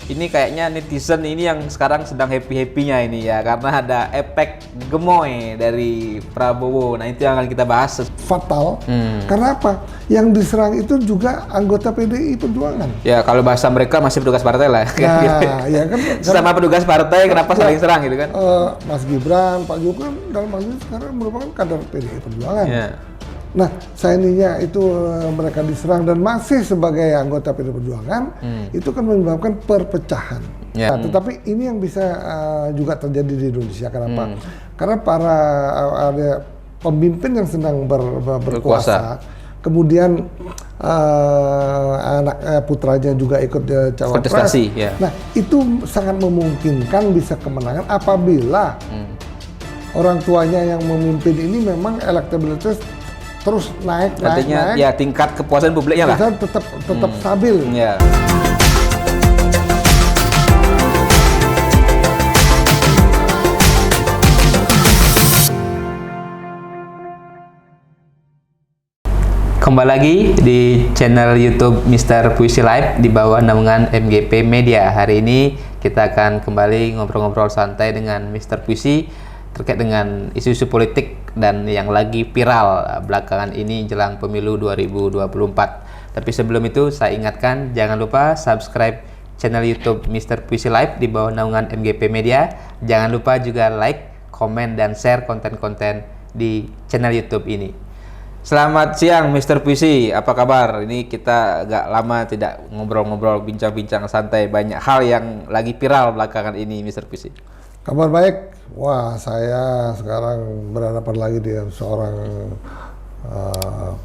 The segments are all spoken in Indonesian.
Ini kayaknya netizen ini yang sekarang sedang happy-happynya ini ya, karena ada efek gemoy dari Prabowo. Nah itu yang akan kita bahas. Fatal, karena apa? Yang diserang itu juga anggota PDI Perjuangan. Ya kalau bahasa mereka masih petugas partai lah. Nah, ya kan? Sama petugas partai kenapa saling serang gitu kan? Mas Gibran, Pak Jokowi dalam hal ini sekarang merupakan kader PDI Perjuangan. Ya. Nah, seandainya itu mereka diserang dan masih sebagai anggota PDI Perjuangan, itu kan menyebabkan perpecahan. Ya. Nah, tetapi ini yang bisa juga terjadi di Indonesia. Kenapa? Karena para ada pemimpin yang sedang berkuasa, kemudian anak putranya juga ikut cawapres. Ya. Nah, itu sangat memungkinkan bisa kemenangan apabila orang tuanya yang memimpin ini memang elektabilitas terus naik. Artinya ya tingkat kepuasan publiknya lah. Tetap stabil. Ya. Kembali lagi di channel YouTube Mr. Puisi Live di bawah naungan MGP Media. Hari ini kita akan kembali ngobrol-ngobrol santai dengan Mr. Puisi terkait dengan isu-isu politik dan yang lagi viral belakangan ini jelang pemilu 2024. Tapi sebelum itu saya ingatkan jangan lupa subscribe channel YouTube Mr. Puisi Live di bawah naungan MGP Media. Jangan lupa juga like, komen, dan share konten-konten di channel YouTube ini. Selamat siang Mr. Puisi, apa kabar? Ini kita agak lama tidak ngobrol-ngobrol, bincang-bincang santai, banyak hal yang lagi viral belakangan ini Mr. Puisi. Kabar baik. Wah, saya sekarang berhadapan lagi dengan seorang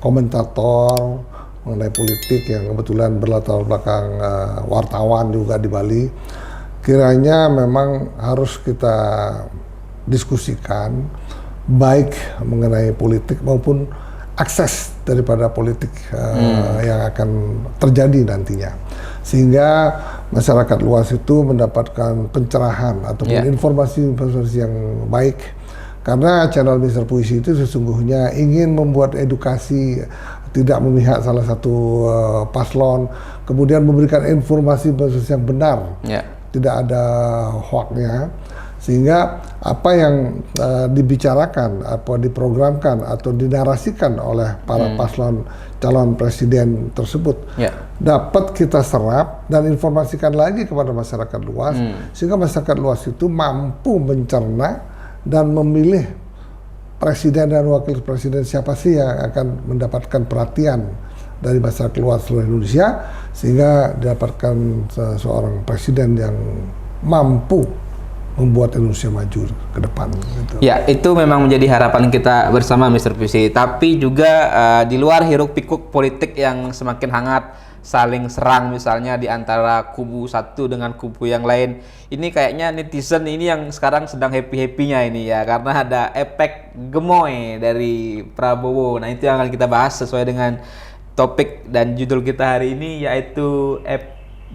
komentator mengenai politik yang kebetulan berlatar belakang wartawan juga di Bali. Kiranya memang harus kita diskusikan baik mengenai politik maupun akses daripada politik yang akan terjadi nantinya, sehingga masyarakat luas itu mendapatkan pencerahan ataupun informasi yang baik. Karena channel Mr. Puisi itu sesungguhnya ingin membuat edukasi, tidak memihak salah satu paslon, kemudian memberikan informasi yang benar, tidak ada hoaxnya. Sehingga apa yang dibicarakan, apa diprogramkan atau dinarasikan oleh para paslon calon presiden tersebut dapat kita serap dan informasikan lagi kepada masyarakat luas, sehingga masyarakat luas itu mampu mencerna dan memilih presiden dan wakil presiden siapa sih yang akan mendapatkan perhatian dari masyarakat luas seluruh Indonesia, sehingga didapatkan seorang presiden yang mampu membuat Indonesia maju ke depan. Gitu. Ya, itu memang menjadi harapan kita bersama Mr. Puisi. Tapi juga di luar hiruk pikuk politik yang semakin hangat, saling serang misalnya di antara kubu satu dengan kubu yang lain. Ini kayaknya netizen ini yang sekarang sedang happy-happynya ini ya, karena ada efek gemoy dari Prabowo. Nah itu yang akan kita bahas sesuai dengan topik dan judul kita hari ini, yaitu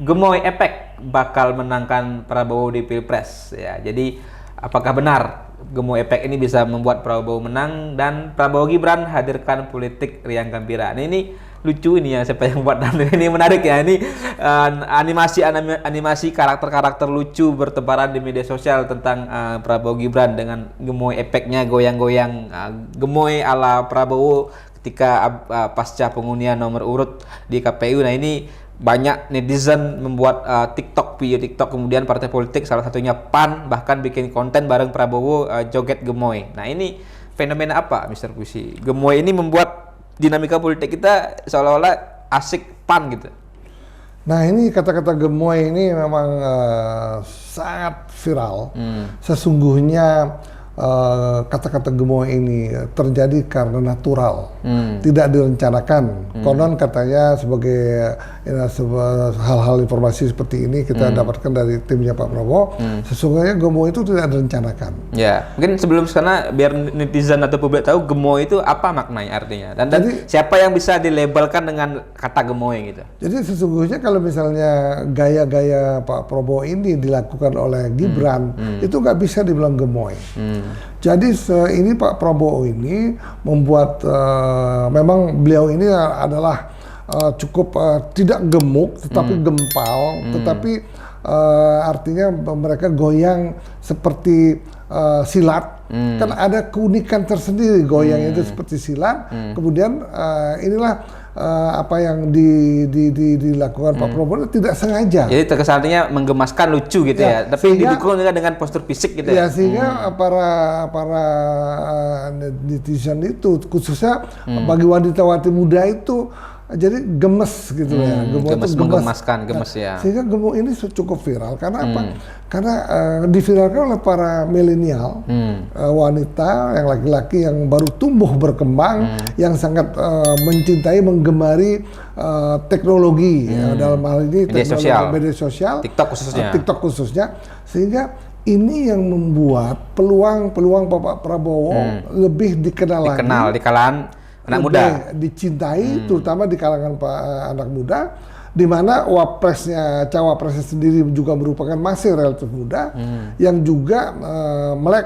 gemoy efek bakal menangkan Prabowo di Pilpres ya. Jadi apakah benar gemoy efek ini bisa membuat Prabowo menang dan Prabowo Gibran hadirkan politik riang gembira. Nah, ini lucu ini ya, siapa yang buat ini menarik ya. Ini animasi karakter-karakter lucu bertebaran di media sosial tentang Prabowo Gibran dengan gemoy efeknya, goyang-goyang gemoy ala Prabowo ketika pasca pengundian nomor urut di KPU. Nah ini banyak netizen membuat video TikTok, kemudian partai politik salah satunya PAN bahkan bikin konten bareng Prabowo joget gemoy. Nah ini fenomena apa Mr. Puisi? Gemoy ini membuat dinamika politik kita seolah-olah asik PAN gitu. Nah ini kata-kata gemoy ini memang sangat viral. Sesungguhnya kata-kata gemoy ini terjadi karena natural, tidak direncanakan. Konon katanya sebagai hal-hal informasi seperti ini kita dapatkan dari timnya Pak Prabowo. Sesungguhnya gemoy itu tidak direncanakan. Ya, mungkin sebelum sana biar netizen atau publik tahu gemoy itu apa maknanya, artinya, dan jadi, siapa yang bisa dilabelkan dengan kata gemoy gitu. Jadi sesungguhnya kalau misalnya gaya-gaya Pak Prabowo ini dilakukan oleh Gibran, itu nggak bisa dibilang gemoy. Jadi ini Pak Prabowo ini membuat memang beliau ini adalah cukup tidak gemuk tetapi gempal, tetapi artinya mereka goyang seperti silat. Kan ada keunikan tersendiri goyang itu seperti silat. Kemudian inilah apa yang dilakukan Pak Prabowo tidak sengaja. Jadi terkesannya menggemaskan, lucu gitu ya. Tapi didukung dengan postur fisik gitu ya. Sehingga para netizen itu khususnya bagi wanita-wanita muda itu jadi gemes gitu ya. Gemes, menggemaskan, gemes ya. Sehingga Gemo ini cukup viral karena apa? Karena diviralkan oleh para milenial, wanita, yang laki-laki yang baru tumbuh berkembang, yang sangat mencintai, menggemari teknologi, dalam hal ini media sosial, TikTok khususnya. Sehingga ini yang membuat peluang Bapak Prabowo lebih dikenal lagi, di kalangan anak muda, dicintai, terutama di kalangan anak muda, di mana cawapresnya sendiri juga merupakan masih relatif muda, yang juga melek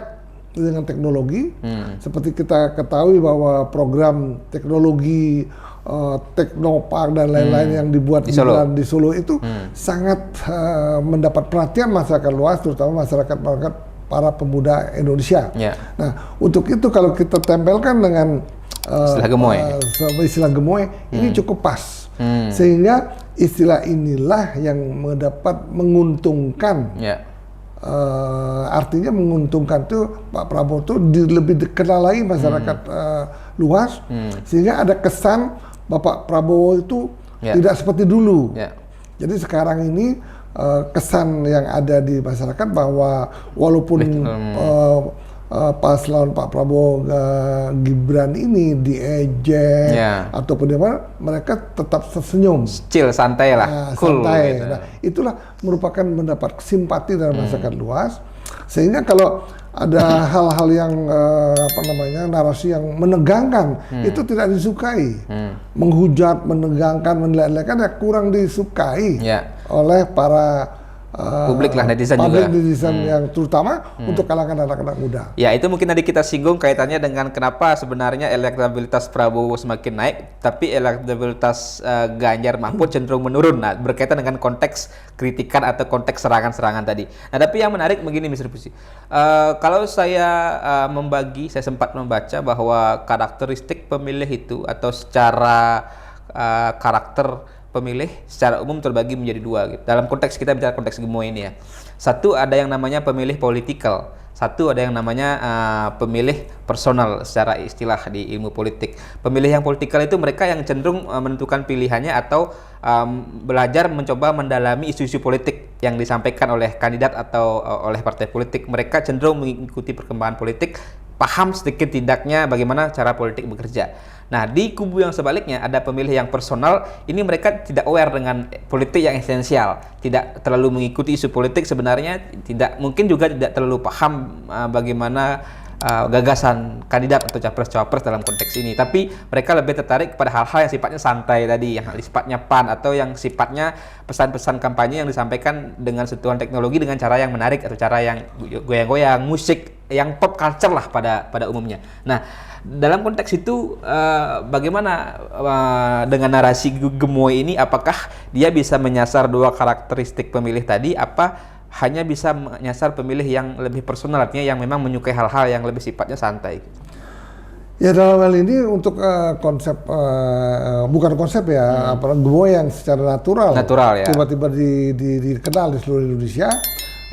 dengan teknologi. Seperti kita ketahui bahwa program teknologi Teknopark dan lain-lain yang dibuat di Solo itu sangat mendapat perhatian masyarakat luas, terutama masyarakat para pemuda Indonesia. Nah, untuk itu kalau kita tempelkan dengan istilah gemoy ini cukup pas, sehingga istilah inilah yang menguntungkan. Artinya menguntungkan tuh Pak Prabowo tuh lebih dikenal lagi masyarakat luas, sehingga ada kesan Bapak Prabowo itu tidak seperti dulu. Jadi sekarang ini kesan yang ada di masyarakat bahwa walaupun paslon Pak Prabowo Gibran ini diejek ataupun mereka tetap tersenyum, chill, santai lah, cool. Santai. Gitu. Nah, itulah merupakan mendapat simpati dari masyarakat luas, sehingga kalau ada hal-hal yang narasi yang menegangkan itu tidak disukai, menghujat, menegangkan, menilai-nilaikan kurang disukai oleh para publik lah, netizen yang terutama untuk kalangan anak-anak muda. Ya, itu mungkin tadi kita singgung kaitannya dengan kenapa sebenarnya elektabilitas Prabowo semakin naik, tapi elektabilitas Ganjar Mahfud cenderung menurun. Nah, berkaitan dengan konteks kritikan atau konteks serangan-serangan tadi. Nah, tapi yang menarik begini, Mr. Puisi. Kalau saya saya sempat membaca bahwa karakteristik pemilih itu atau secara karakter pemilih secara umum terbagi menjadi dua gitu. Dalam konteks kita bicara konteks gemoy ini ya. Satu ada yang namanya pemilih politikal, satu ada yang namanya pemilih personal secara istilah di ilmu politik. Pemilih yang politikal itu mereka yang cenderung menentukan pilihannya atau belajar mencoba mendalami isu-isu politik yang disampaikan oleh kandidat atau oleh partai politik. Mereka cenderung mengikuti perkembangan politik, paham sedikit tidaknya bagaimana cara politik bekerja. Nah, di kubu yang sebaliknya ada pemilih yang personal, ini mereka tidak aware dengan politik yang esensial, tidak terlalu mengikuti isu politik sebenarnya, mungkin juga tidak terlalu paham bagaimana gagasan kandidat atau capres-cawapres dalam konteks ini, tapi mereka lebih tertarik pada hal-hal yang sifatnya santai tadi, yang sifatnya fun atau yang sifatnya pesan-pesan kampanye yang disampaikan dengan sentuhan teknologi dengan cara yang menarik atau cara yang goyang-goyang, musik yang pop culture lah pada umumnya. Nah, dalam konteks itu bagaimana dengan narasi gemoy ini, apakah dia bisa menyasar dua karakteristik pemilih tadi, apa hanya bisa menyasar pemilih yang lebih personal, artinya yang memang menyukai hal-hal yang lebih sifatnya santai? Ya, dalam hal ini untuk konsep bukan konsep ya, gemoy yang secara natural ya, tiba-tiba dikenal di seluruh Indonesia,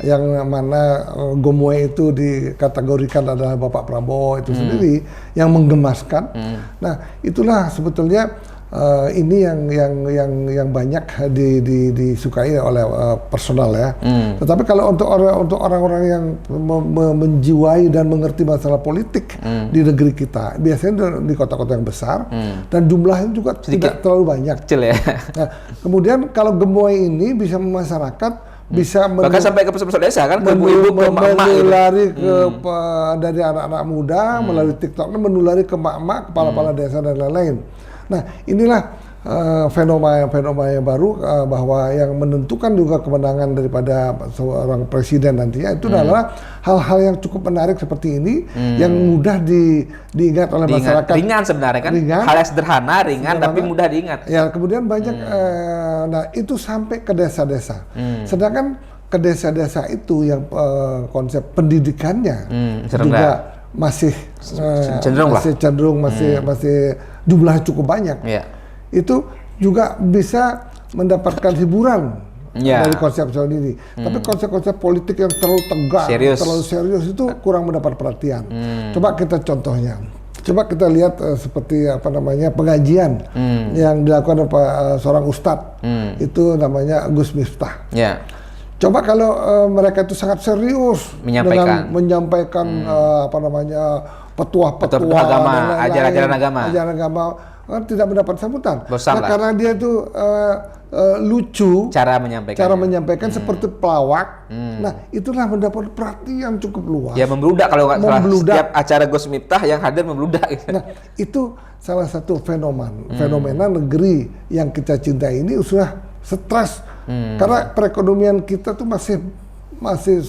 yang mana gemoy itu dikategorikan adalah Bapak Prabowo itu sendiri yang menggemaskan. Nah, itulah sebetulnya ini yang banyak disukai oleh personal ya. Tetapi kalau untuk orang-orang yang menjiwai dan mengerti masalah politik di negeri kita, biasanya di kota-kota yang besar dan jumlahnya juga tidak terlalu banyak. Kecil ya. Nah, kemudian kalau gemoy ini bisa masyarakat bisa bahkan sampai ke pusat desa kan, ke ibu-ibu, ke emak-emak menulari dari anak-anak muda melalui TikTok, menulari ke emak-emak, kepala-kepala desa dan lain-lain. Nah, inilah fenomena yang baru, bahwa yang menentukan juga kemenangan daripada seorang presiden nantinya itu adalah hal-hal yang cukup menarik seperti ini, yang mudah diingat oleh masyarakat. Ringan sebenarnya kan, hal yang sederhana, tapi mudah diingat. Ya, kemudian banyak, nah itu sampai ke desa-desa. Sedangkan ke desa-desa itu yang konsep pendidikannya rendah. juga masih Cenderung lah. masih cenderung masih jumlahnya cukup banyak. Ya. Itu juga bisa mendapatkan hiburan Ya. dari konsep ini. Tapi konsep-konsep politik yang terlalu tegas, terlalu serius itu kurang mendapat perhatian. Coba kita contohnya. Coba kita lihat seperti pengajian yang dilakukan oleh seorang ustadz. Itu namanya Gus Miftah. Ya. Coba kalau mereka itu sangat serius dengan menyampaikan petuah-petuah agama, ajaran agama, tidak mendapat sambutan. Bosan lah. Karena dia itu lucu cara menyampaikan seperti pelawak. Nah, itulah mendapat perhatian cukup luas. Ya, membludak kalau nggak salah. Setiap acara Gus Miftah yang hadir membludak. Nah, itu salah satu fenomena negeri yang kita cintai ini sudah stres. Karena perekonomian kita tuh masih masih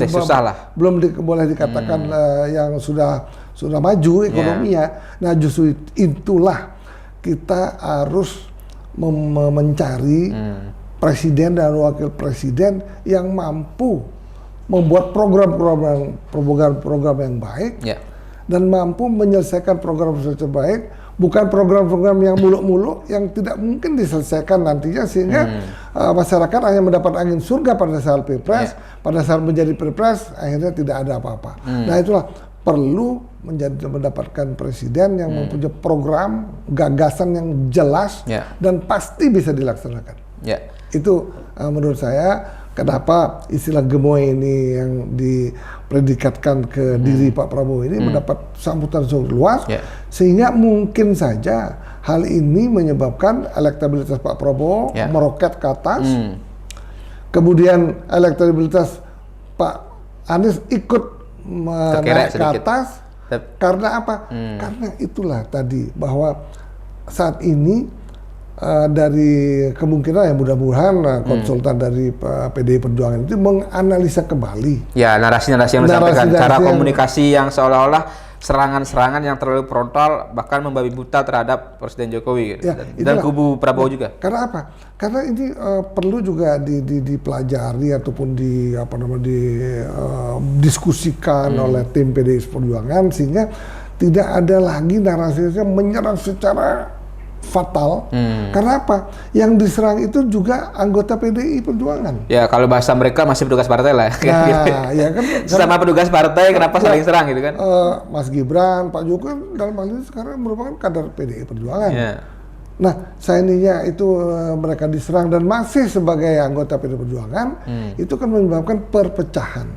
susah lah. Belum boleh dikatakan yang sudah maju ekonominya. Nah, justru itulah kita harus mencari presiden dan wakil presiden yang mampu membuat program-program yang baik dan mampu menyelesaikan program terbaik, bukan program-program yang muluk-muluk yang tidak mungkin diselesaikan nantinya, sehingga masyarakat hanya mendapat angin surga pada saat pilpres, pada saat menjadi pilpres akhirnya tidak ada apa-apa. Nah, itulah perlu mendapatkan presiden yang mempunyai program, gagasan yang jelas dan pasti bisa dilaksanakan. Itu menurut saya kenapa istilah gemoy ini yang dipredikatkan ke diri Pak Prabowo ini mendapat sambutan sangat luas, sehingga mungkin saja hal ini menyebabkan elektabilitas Pak Prabowo meroket ke atas, kemudian elektabilitas Pak Anies ikut naik ke atas. Karena apa? Karena itulah tadi bahwa saat ini dari kemungkinan mudah-mudahan konsultan dari PDI Perjuangan itu menganalisa kembali. Ya, narasi-narasi yang disampaikan, cara komunikasi yang seolah-olah serangan-serangan yang terlalu frontal, bahkan membabi buta terhadap Presiden Jokowi dan kubu Prabowo juga. Karena apa? Karena ini perlu juga dipelajari ataupun didiskusikan oleh tim PDI Perjuangan, sehingga tidak ada lagi narasi yang menyerang secara fatal. Karena apa? Yang diserang itu juga anggota PDI Perjuangan. Ya, kalau bahasa mereka masih petugas partai lah. Nah, ya kan. Sama petugas partai, kenapa saling serang gitu kan? Mas Gibran, Pak Jokowi dalam hal ini sekarang merupakan kader PDI Perjuangan. Nah, seandainya itu mereka diserang dan masih sebagai anggota PDI Perjuangan, itu kan menyebabkan perpecahan.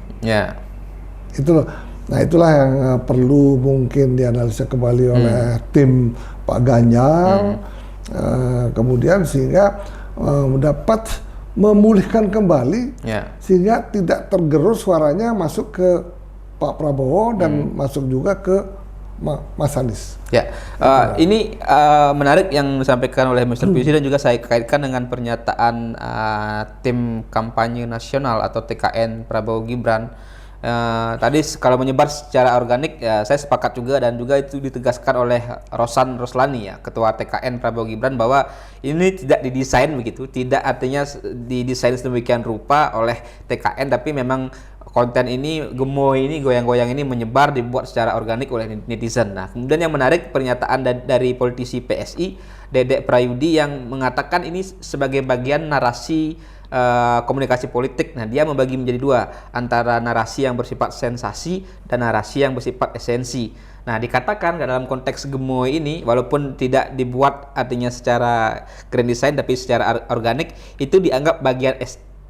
Itu loh. Nah, itulah yang perlu mungkin dianalisa kembali oleh tim Pak Ganjar, kemudian sehingga dapat memulihkan kembali, sehingga tidak tergerus suaranya masuk ke Pak Prabowo dan masuk juga ke Mas Anies. Ini menarik yang disampaikan oleh Mr. Puisi, dan juga saya kaitkan dengan pernyataan tim kampanye nasional atau TKN Prabowo Gibran. Tadi kalau menyebar secara organik, saya sepakat juga, dan juga itu ditegaskan oleh Rosan Roslani, Ketua TKN Prabowo Gibran, bahwa ini tidak didesain begitu, tidak artinya didesain sedemikian rupa oleh TKN, tapi memang konten ini, gemoy ini, goyang-goyang ini menyebar, dibuat secara organik oleh netizen. Nah, kemudian yang menarik pernyataan dari politisi PSI Dedek Prayudi yang mengatakan ini sebagai bagian narasi komunikasi politik. Nah, dia membagi menjadi dua, antara narasi yang bersifat sensasi dan narasi yang bersifat esensi. Nah, dikatakan dalam konteks gemoy ini, walaupun tidak dibuat artinya secara grand design, tapi secara organik, itu dianggap bagian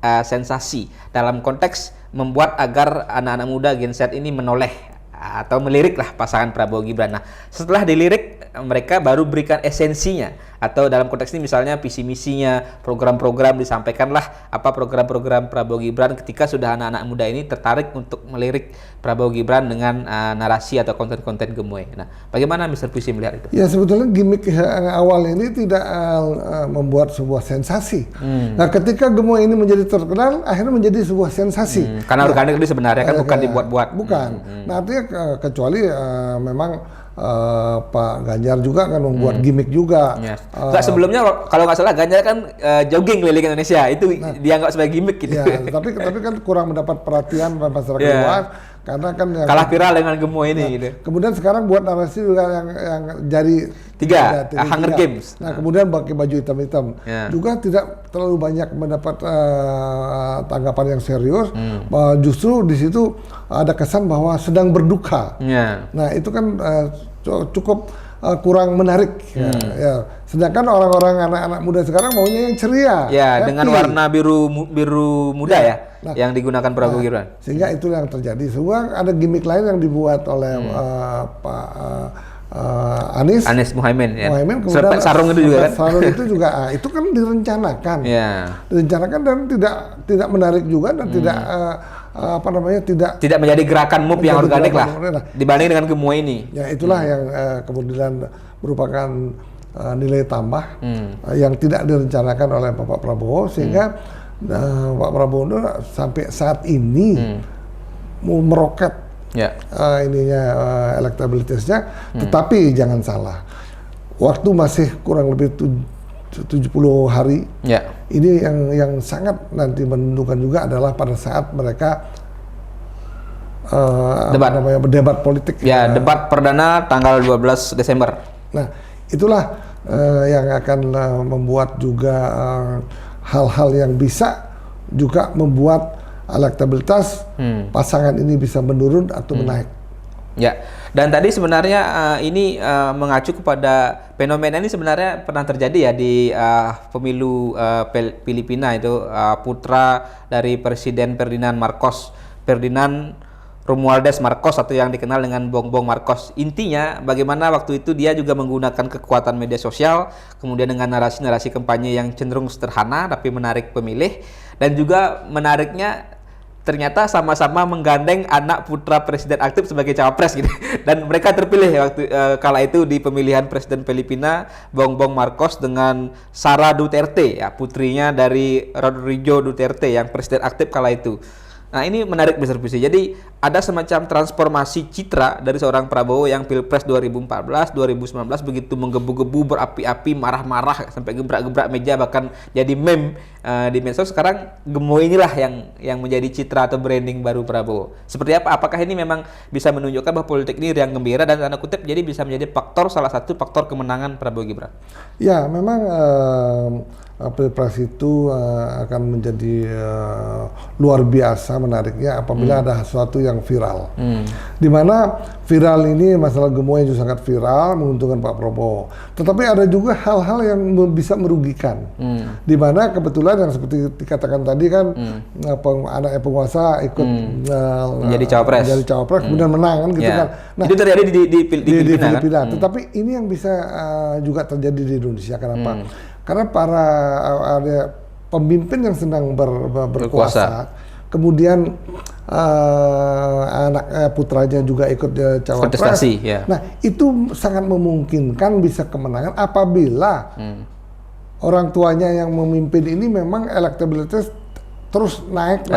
sensasi dalam konteks membuat agar anak-anak muda Gen Z ini menoleh atau melirik lah pasangan Prabowo Gibran. Nah, setelah dilirik, mereka baru berikan esensinya, atau dalam konteks ini misalnya visi misinya, program-program, disampaikanlah apa program-program Prabowo Gibran ketika sudah anak-anak muda ini tertarik untuk melirik Prabowo Gibran dengan narasi atau konten-konten gemoy. Nah, bagaimana Mr. Puisi melihat itu? Ya, sebetulnya gimmick awal ini tidak membuat sebuah sensasi. Nah, ketika gemoy ini menjadi terkenal, akhirnya menjadi sebuah sensasi. Karena organik itu sebenarnya kan bukan dibuat-buat. Bukan. Nah, artinya kecuali memang Pak Ganjar juga kan membuat gimmick juga. Ya. Nggak, sebelumnya kalau nggak salah Ganjar kan jogging keliling Indonesia, itu dianggap sebagai gimmick gitu. Ya, tapi kan kurang mendapat perhatian masyarakat luas karena kan yang kalah viral dengan Gemo ini gitu. Kemudian sekarang buat narasi juga yang jadi Hunger Games. Nah, kemudian pakai baju hitam-hitam. Juga tidak terlalu banyak mendapat tanggapan yang serius. Justru di situ ada kesan bahwa sedang berduka. Nah, itu kan cukup kurang menarik. Ya. Sedangkan orang-orang anak-anak muda sekarang maunya yang ceria. Ya, dengan warna biru muda yang digunakan Prabowo Gibran. Sehingga itu yang terjadi. Semua ada gimmick lain yang dibuat oleh Pak Anies Muhaimin, kemudian sarung itu juga kan? Sarung itu juga itu kan direncanakan. Direncanakan dan tidak menarik juga dan tidak menjadi gerakan move yang organik lah dibanding dengan Gemo ini. Ya, itulah yang kemudian merupakan nilai tambah yang tidak direncanakan oleh Bapak Prabowo, sehingga Pak Prabowo sampai saat ini mau meroket elektabilitasnya. Tetapi jangan salah, waktu masih kurang lebih 70 hari. Ini yang sangat nanti menentukan juga adalah pada saat mereka berdebat politik. Debat perdana tanggal 12 Desember. Nah, itulah yang akan membuat juga hal-hal yang bisa juga membuat elektabilitas pasangan ini bisa menurun atau menaik. Ya, dan tadi sebenarnya ini mengacu kepada fenomena ini sebenarnya pernah terjadi ya di pemilu Filipina itu, putra dari Presiden Ferdinand Romualdez Marcos atau yang dikenal dengan Bongbong Marcos. Intinya bagaimana waktu itu dia juga menggunakan kekuatan media sosial, kemudian dengan narasi-narasi kampanye yang cenderung sederhana tapi menarik pemilih, dan juga menariknya ternyata sama-sama menggandeng anak putra presiden aktif sebagai cawapres gitu. Dan mereka terpilih waktu kala itu di pemilihan presiden Filipina, Bongbong Marcos dengan Sara Duterte, putrinya dari Rodrigo Duterte yang presiden aktif kala itu. Nah, ini menarik Mr. Puisi. Jadi ada semacam transformasi citra dari seorang Prabowo yang Pilpres 2014, 2019 begitu menggebu-gebu, berapi-api, marah-marah sampai gebrak-gebrak meja, bahkan jadi meme di medsos. Sekarang Gemo inilah yang menjadi citra atau branding baru Prabowo. Seperti apa? Apakah ini memang bisa menunjukkan bahwa politik ini riang gembira dan tanda kutip jadi bisa menjadi salah satu faktor kemenangan Prabowo Gibran? Ya, memang Pilpres itu akan menjadi luar biasa menariknya apabila ada sesuatu yang viral. Di mana viral ini masalah Gemo yang juga sangat viral menguntungkan Pak Prabowo. Tetapi ada juga hal-hal yang bisa merugikan. Di mana kebetulan yang seperti dikatakan tadi kan anaknya penguasa ikut menjadi cawapres kemudian menang kan gitu kan. Nah, itu terjadi di Filipina. Kan? Tetapi ini yang bisa juga terjadi di Indonesia. Kenapa? Karena ada pemimpin yang sedang berkuasa, kemudian anak putranya juga ikut cawapres. Nah, itu sangat memungkinkan bisa kemenangan apabila orang tuanya yang memimpin ini memang elektabilitas terus naik.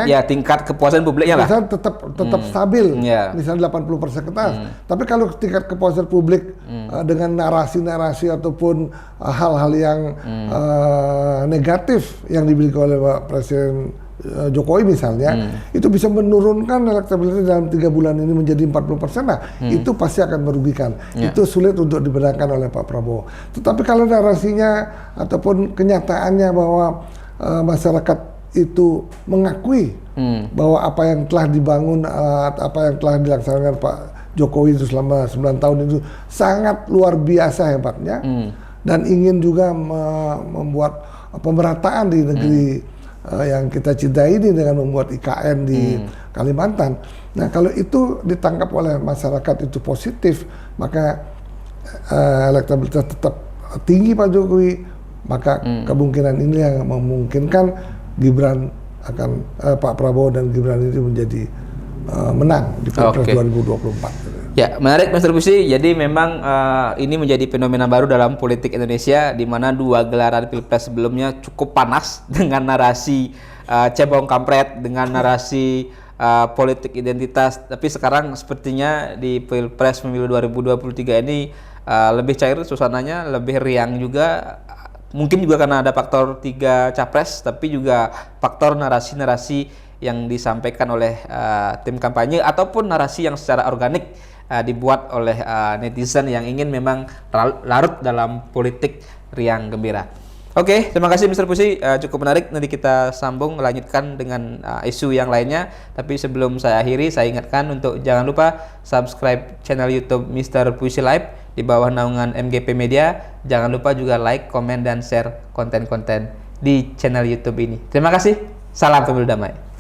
Ya, tingkat kepuasan publiknya lah. Misalnya tetap stabil, misalnya 80% ke atas. Tapi kalau tingkat kepuasan publik dengan narasi-narasi ataupun hal-hal yang negatif yang dimiliki oleh Pak Presiden Jokowi misalnya, itu bisa menurunkan elektabilitas dalam 3 bulan ini menjadi 40%. Nah, itu pasti akan merugikan. Itu sulit untuk dibenarkan oleh Pak Prabowo. Tetapi kalau narasinya ataupun kenyataannya bahwa masyarakat itu mengakui bahwa apa yang telah dibangun, apa yang telah dilaksanakan Pak Jokowi itu selama 9 tahun itu sangat luar biasa hebatnya, dan ingin juga membuat pemerataan di negeri yang kita cintai ini dengan membuat IKN di Kalimantan. Nah, kalau itu ditangkap oleh masyarakat itu positif, maka elektabilitas tetap tinggi Pak Jokowi, maka kemungkinan ini yang memungkinkan Gibran akan Pak Prabowo dan Gibran ini menjadi menang di Pilpres 2024. Ya, menarik Mr. Puisi. Jadi memang ini menjadi fenomena baru dalam politik Indonesia, di mana 2 gelaran Pilpres sebelumnya cukup panas dengan narasi cebong kampret, dengan narasi politik identitas. Tapi sekarang sepertinya di Pilpres Pemilu 2023 ini lebih cair suasananya, lebih riang juga. Mungkin juga karena ada faktor 3 capres, tapi juga faktor narasi-narasi yang disampaikan oleh tim kampanye ataupun narasi yang secara organik dibuat oleh netizen yang ingin memang larut dalam politik riang gembira. Oke, terima kasih Mr. Puisi, cukup menarik. Nanti kita sambung melanjutkan dengan isu yang lainnya. Tapi sebelum saya akhiri, saya ingatkan untuk jangan lupa subscribe channel YouTube Mr. Puisi Live di bawah naungan MGP Media. Jangan lupa juga like, komen, dan share konten-konten di channel YouTube ini. Terima kasih. Salam pemilu damai.